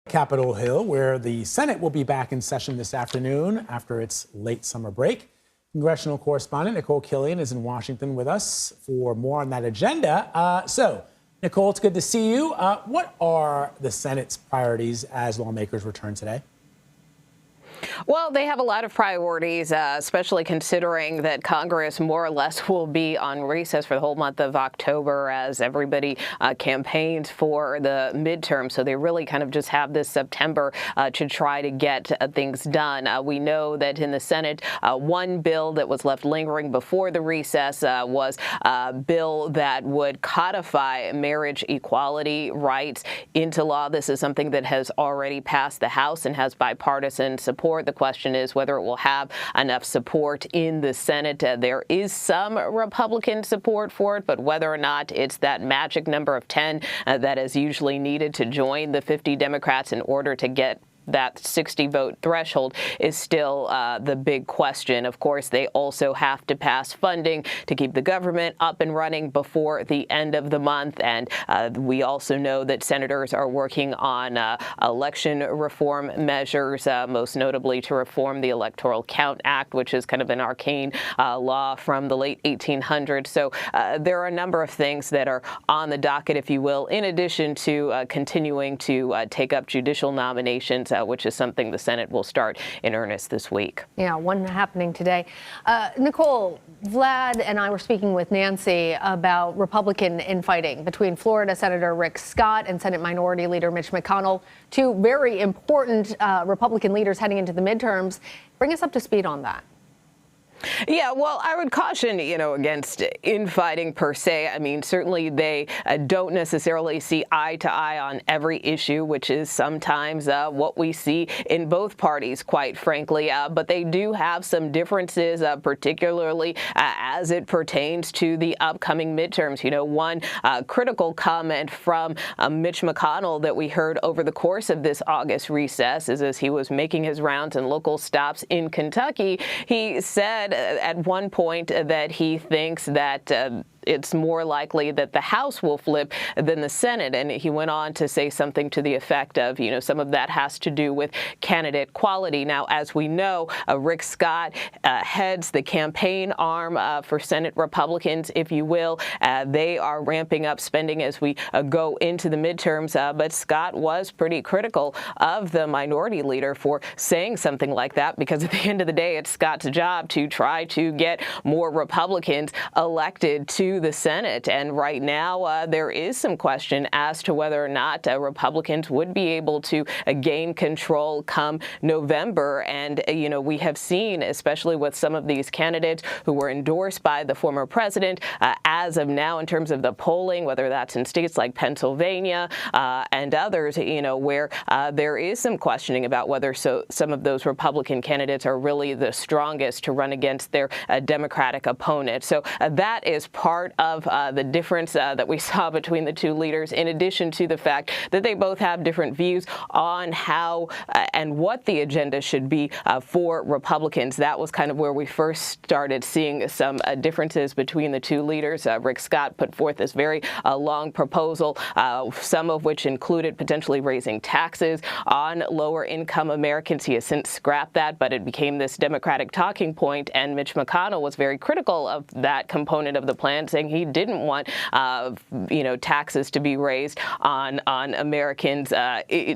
Capitol Hill, where the Senate will be back in session this afternoon after its late summer break. Congressional correspondent Nikole Killion is in Washington with us for more on that agenda. So, Nikole, it's good to see you. What are the Senate's priorities as lawmakers return today? Well, they have a lot of priorities, especially considering that Congress more or less will be on recess for the whole month of October as everybody campaigns for the midterm. So they really kind of just have this September to try to get things done. We know that in the Senate, one bill that was left lingering before the recess was a bill that would codify marriage equality rights into law. This is something that has already passed the House and has bipartisan support. The question is whether it will have enough support in the Senate. There is some Republican support for it, but whether or not it's that magic number of 10 that is usually needed to join the 50 Democrats in order to get that 60-vote threshold is still the big question. Of course, they also have to pass funding to keep the government up and running before the end of the month. And we also know that senators are working on election reform measures, most notably to reform the Electoral Count Act, which is kind of an arcane law from the late 1800s. So there are a number of things that are on the docket, if you will, in addition to continuing to take up judicial nominations, which is something the Senate will start in earnest this week. Yeah, one happening today. Nikole, Vlad and I were speaking with Nancy about Republican infighting between Florida Senator Rick Scott and Senate Minority Leader Mitch McConnell, two very important Republican leaders heading into the midterms. Bring us up to speed on that. Yeah, well, I would caution, against infighting per se. I mean, certainly they don't necessarily see eye to eye on every issue, which is sometimes what we see in both parties, quite frankly. But they do have some differences, particularly as it pertains to the upcoming midterms. One critical comment from Mitch McConnell that we heard over the course of this August recess is as he was making his rounds and local stops in Kentucky, he said at one point that he thinks that it's more likely that the House will flip than the Senate. And he went on to say something to the effect of, some of that has to do with candidate quality. Now, as we know, Rick Scott heads the campaign arm for Senate Republicans, if you will. They are ramping up spending as we go into the midterms. But Scott was pretty critical of the minority leader for saying something like that, because at the end of the day, it's Scott's job to try to get more Republicans elected to the Senate. And right now, there is some question as to whether or not Republicans would be able to gain control come November. And, we have seen, especially with some of these candidates who were endorsed by the former president, as of now, in terms of the polling, whether that's in states like Pennsylvania and others, where there is some questioning about whether some of those Republican candidates are really the strongest to run against their Democratic opponent. So that is part of the difference that we saw between the two leaders, in addition to the fact that they both have different views on how and what the agenda should be for Republicans. That was kind of where we first started seeing some differences between the two leaders. Rick Scott put forth this very long proposal, some of which included potentially raising taxes on lower income Americans. He has since scrapped that, but it became this Democratic talking point, and Mitch McConnell was very critical of that component of the plan, saying he didn't want, taxes to be raised on Americans,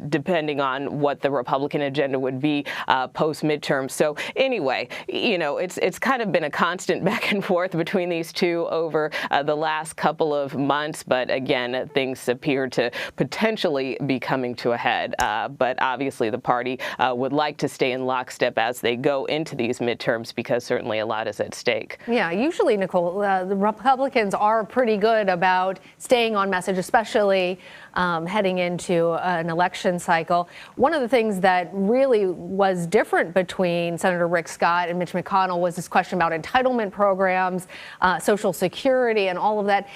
depending on what the Republican agenda would be post-midterm. So anyway, it's kind of been a constant back and forth between these two over the last couple of months. But again, things appear to potentially be coming to a head. But obviously, the party would like to stay in lockstep as they go into these midterms, because certainly a lot is at stake. Yeah, usually, Nikole, the Republicans are pretty good about staying on message, especially heading into an election cycle. One of the things that really was different between Senator Rick Scott and Mitch McConnell was this question about entitlement programs, Social Security, and all of that,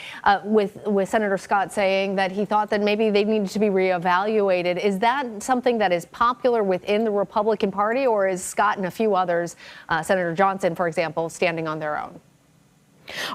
with Senator Scott saying that he thought that maybe they needed to be reevaluated. Is that something that is popular within the Republican Party, or is Scott and a few others, Senator Johnson, for example, standing on their own?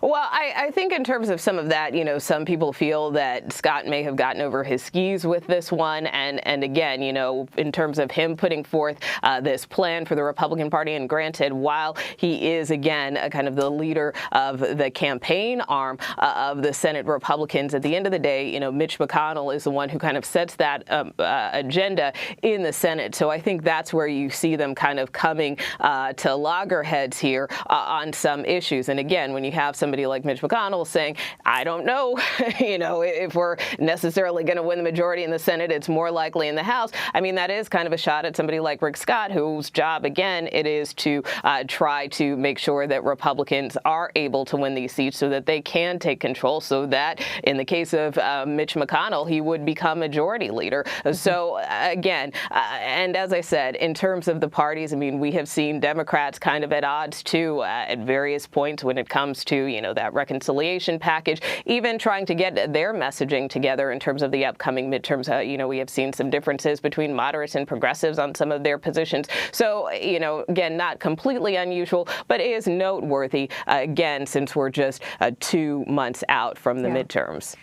Well, I think in terms of some of that, some people feel that Scott may have gotten over his skis with this one. And again, in terms of him putting forth this plan for the Republican Party, and granted, while he is, again, kind of the leader of the campaign arm of the Senate Republicans, at the end of the day, Mitch McConnell is the one who kind of sets that agenda in the Senate. So I think that's where you see them kind of coming to loggerheads here on some issues. And again, when you have somebody like Mitch McConnell saying, I don't know, if we're necessarily going to win the majority in the Senate, it's more likely in the House. I mean, that is kind of a shot at somebody like Rick Scott, whose job, again, it is to try to make sure that Republicans are able to win these seats so that they can take control, so that in the case of Mitch McConnell, he would become majority leader. So again, and as I said, in terms of the parties, I mean, we have seen Democrats kind of at odds too at various points when it comes to, that reconciliation package, even trying to get their messaging together in terms of the upcoming midterms. We have seen some differences between moderates and progressives on some of their positions. So, again, not completely unusual, but it is noteworthy, again, since we're just 2 months out from the midterms.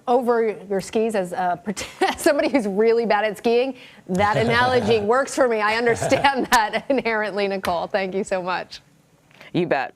Over your skis as somebody who's really bad at skiing, that analogy works for me. I understand that inherently, Nikole. Thank you so much. You bet.